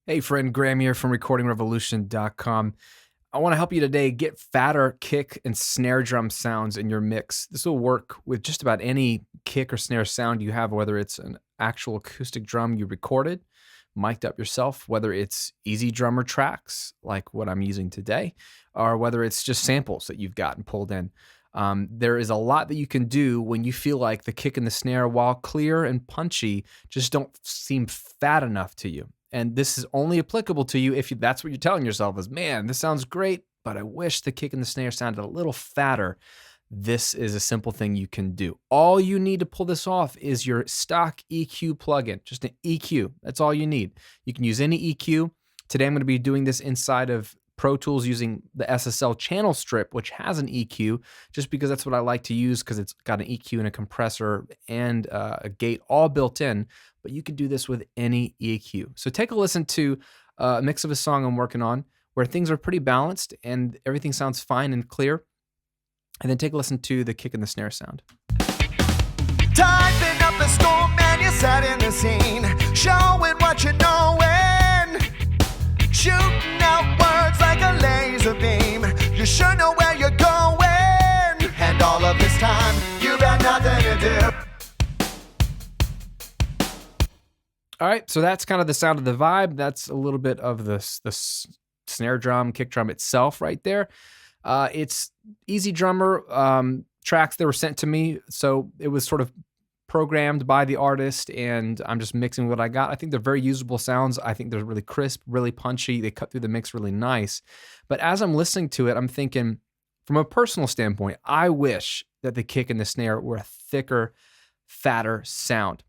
Hey friend, Graham here from recordingrevolution.com. I want to help you today get fatter kick and snare drum sounds in your mix. This will work with just about any kick or snare sound you have, whether it's an actual acoustic drum you recorded, mic'd up yourself, whether it's easy drummer tracks like what I'm using today, or whether it's just samples that you've gotten pulled in. There is a lot that you can do when you feel like the kick and the snare, while clear and punchy, just don't seem fat enough to you. And this is only applicable to you if that's what you're telling yourself is, man, this sounds great, but I wish the kick and the snare sounded a little fatter. This is a simple thing you can do. All you need to pull this off is your stock EQ plugin, just an EQ. That's all you need. You can use any EQ. Today I'm going to be doing this inside of Pro Tools using the SSL channel strip, which has an EQ, just because that's what I like to use because it's got an EQ and a compressor and a gate all built in. But you can do this with any EQ. So take a listen to a mix of a song I'm working on where things are pretty balanced and everything sounds fine and clear. And then take a listen to the kick and the snare sound. Typing up the storm and you're setting the scene, showing what you're knowing, shooting out words like a laser beam. You sure know where you're going, and all of this time you got nothing to do. All right, so that's kind of the sound of the vibe. That's a little bit of the snare drum, kick drum itself right there. It's easy drummer tracks that were sent to me, so it was sort of programmed by the artist, and I'm just mixing what I got. I think they're very usable sounds. I think they're really crisp, really punchy. They cut through the mix really nice. But as I'm listening to it, I'm thinking, from a personal standpoint, I wish that the kick and the snare were a thicker, fatter sound.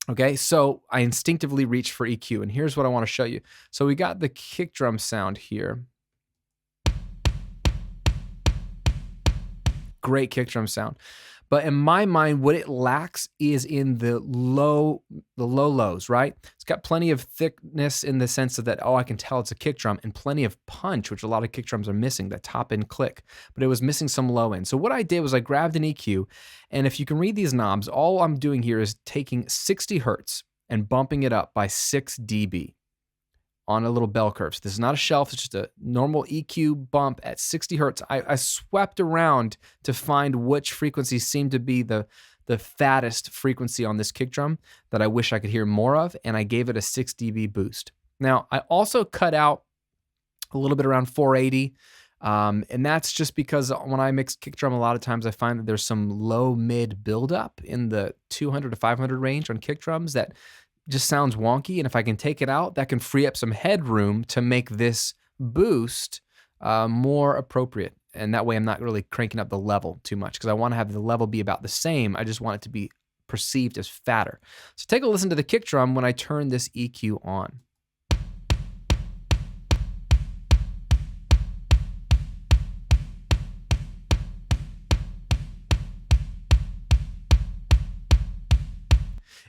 Okay, so I instinctively reach for EQ, and here's what I want to show you. So we got the kick drum sound here. Great kick drum sound. But in my mind, what it lacks is in the low lows, right? It's got plenty of thickness in the sense of that, oh, I can tell it's a kick drum, and plenty of punch, which a lot of kick drums are missing, that top end click. But it was missing some low end. So what I did was I grabbed an EQ, and if you can read these knobs, all I'm doing here is taking 60 hertz and bumping it up by 6 dB on a little bell curve. So this is not a shelf, it's just a normal EQ bump at 60 hertz. I swept around to find which frequencies seemed to be the fattest frequency on this kick drum that I wish I could hear more of, and I gave it a 6 dB boost. Now, I also cut out a little bit around 480, and that's just because when I mix kick drum, a lot of times I find that there's some low-mid buildup in the 200 to 500 range on kick drums that just sounds wonky, and if I can take it out, that can free up some headroom to make this boost more appropriate. And that way I'm not really cranking up the level too much because I want to have the level be about the same. I just want it to be perceived as fatter. So take a listen to the kick drum when I turn this EQ on.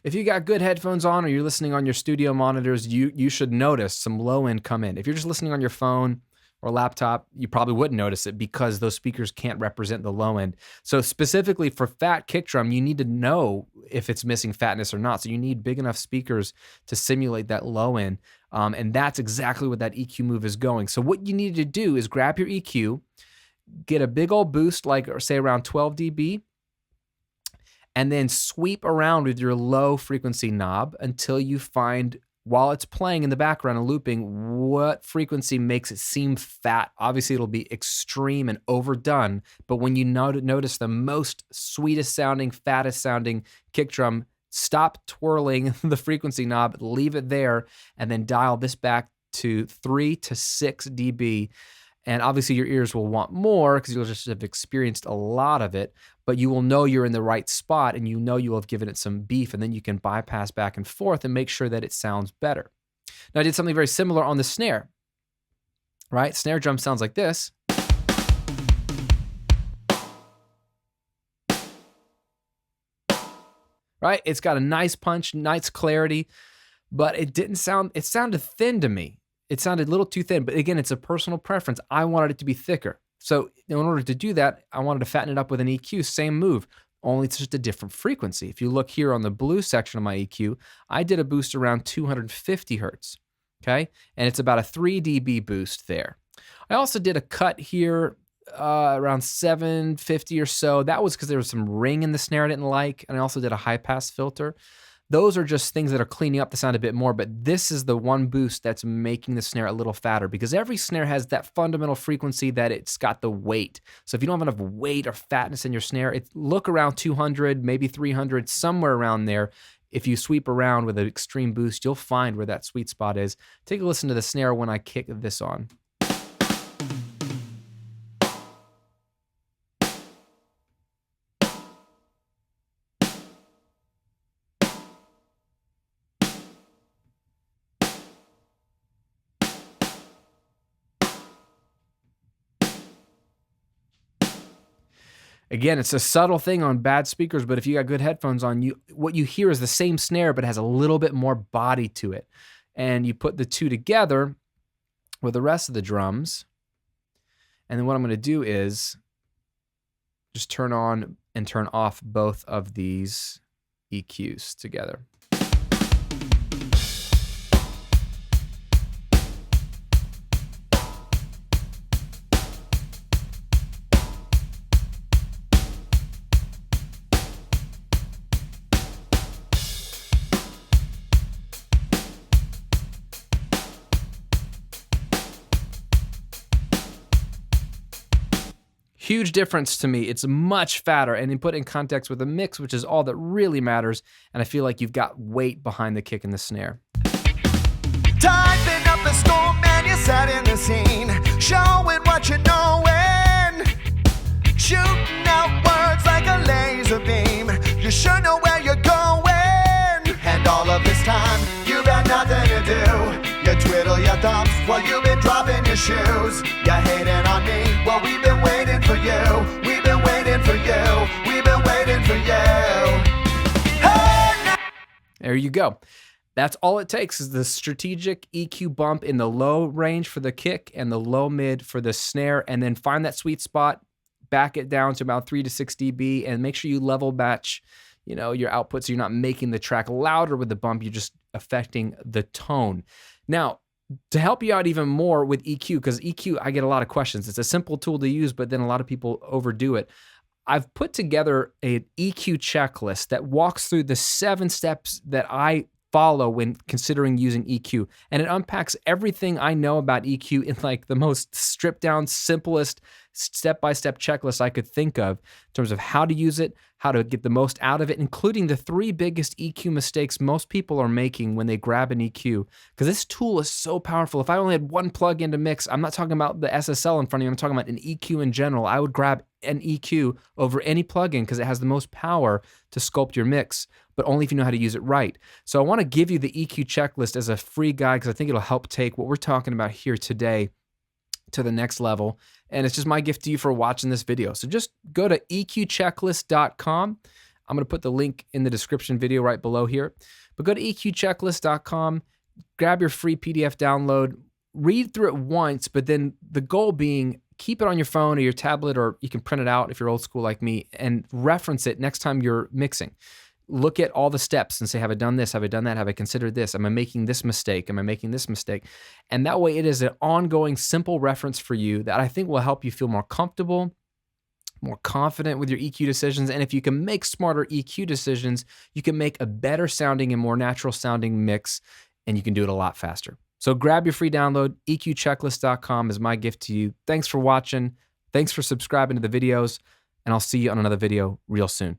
If you got good headphones on or you're listening on your studio monitors, you should notice some low end come in. If you're just listening on your phone or laptop, you probably wouldn't notice it because those speakers can't represent the low end. So specifically for fat kick drum, you need to know if it's missing fatness or not. So you need big enough speakers to simulate that low end. And that's exactly what that EQ move is going. So what you need to do is grab your EQ, get a big old boost, like say around 12 dB, and then sweep around with your low frequency knob until you find, while it's playing in the background and looping, what frequency makes it seem fat. Obviously, it'll be extreme and overdone, but when you notice the most sweetest sounding, fattest sounding kick drum, stop twirling the frequency knob, leave it there, and then dial this back to 3 to 6 dB. And obviously your ears will want more because you'll just have experienced a lot of it, but you will know you're in the right spot and you know you will have given it some beef, and then you can bypass back and forth and make sure that it sounds better. Now I did something very similar on the snare, right? Snare drum sounds like this. Right? It's got a nice punch, nice clarity, but it sounded thin to me. It sounded a little too thin, but again, it's a personal preference. I wanted it to be thicker. So in order to do that, I wanted to fatten it up with an EQ, same move, only it's just a different frequency. If you look here on the blue section of my EQ, I did a boost around 250 hertz. okay? And it's about a 3 dB boost there. I also did a cut here around 750 or so. That was because there was some ring in the snare I didn't like, and I also did a high pass filter. Those are just things that are cleaning up the sound a bit more, but this is the one boost that's making the snare a little fatter, because every snare has that fundamental frequency that it's got the weight. So if you don't have enough weight or fatness in your snare, look around 200, maybe 300, somewhere around there. If you sweep around with an extreme boost, you'll find where that sweet spot is. Take a listen to the snare when I kick this on. Again, it's a subtle thing on bad speakers, but if you got good headphones on, what you hear is the same snare, but it has a little bit more body to it. And you put the two together with the rest of the drums. And then what I'm going to do is just turn on and turn off both of these EQs together. Huge difference to me. It's much fatter, and then put in context with a mix, which is all that really matters, and I feel like you've got weight behind the kick and the snare. Typing up the storm and you're setting the scene, showing what you're knowing, shooting out words like a laser beam. You sure know where you're going, and all of this time you've got nothing to do. You twiddle your thumbs while you've been dropping your shoes. You're hating on me, well we've been waiting for you. We've been waiting for you. We've been waiting for you. Hey! There you go. That's all it takes, is the strategic EQ bump in the low range for the kick and the low mid for the snare, and then find that sweet spot, back it down to about 3 to 6 dB, and make sure you level match, your output, so you're not making the track louder with the bump, you're just affecting the tone. Now, to help you out even more with EQ, because EQ, I get a lot of questions. It's a simple tool to use, but then a lot of people overdo it. I've put together an EQ checklist that walks through the 7 steps that I follow when considering using EQ. And it unpacks everything I know about EQ in like the most stripped down, simplest step-by-step checklist I could think of in terms of how to use it, how to get the most out of it, including the 3 biggest EQ mistakes most people are making when they grab an EQ. Because this tool is so powerful. If I only had one plug-in to mix, I'm not talking about the SSL in front of you, I'm talking about an EQ in general. I would grab an EQ over any plugin because it has the most power to sculpt your mix, but only if you know how to use it right. So I want to give you the EQ checklist as a free guide because I think it'll help take what we're talking about here today to the next level. And it's just my gift to you for watching this video. So just go to eqchecklist.com. I'm going to put the link in the description video right below here. But go to eqchecklist.com, grab your free PDF download, read through it once, but then the goal being keep it on your phone or your tablet, or you can print it out if you're old school like me, and reference it next time you're mixing. Look at all the steps and say, have I done this? Have I done that? Have I considered this? Am I making this mistake? Am I making this mistake? And that way it is an ongoing, simple reference for you that I think will help you feel more comfortable, more confident with your EQ decisions. And if you can make smarter EQ decisions, you can make a better sounding and more natural sounding mix, and you can do it a lot faster. So grab your free download. eqchecklist.com is my gift to you. Thanks for watching. Thanks for subscribing to the videos, and I'll see you on another video real soon.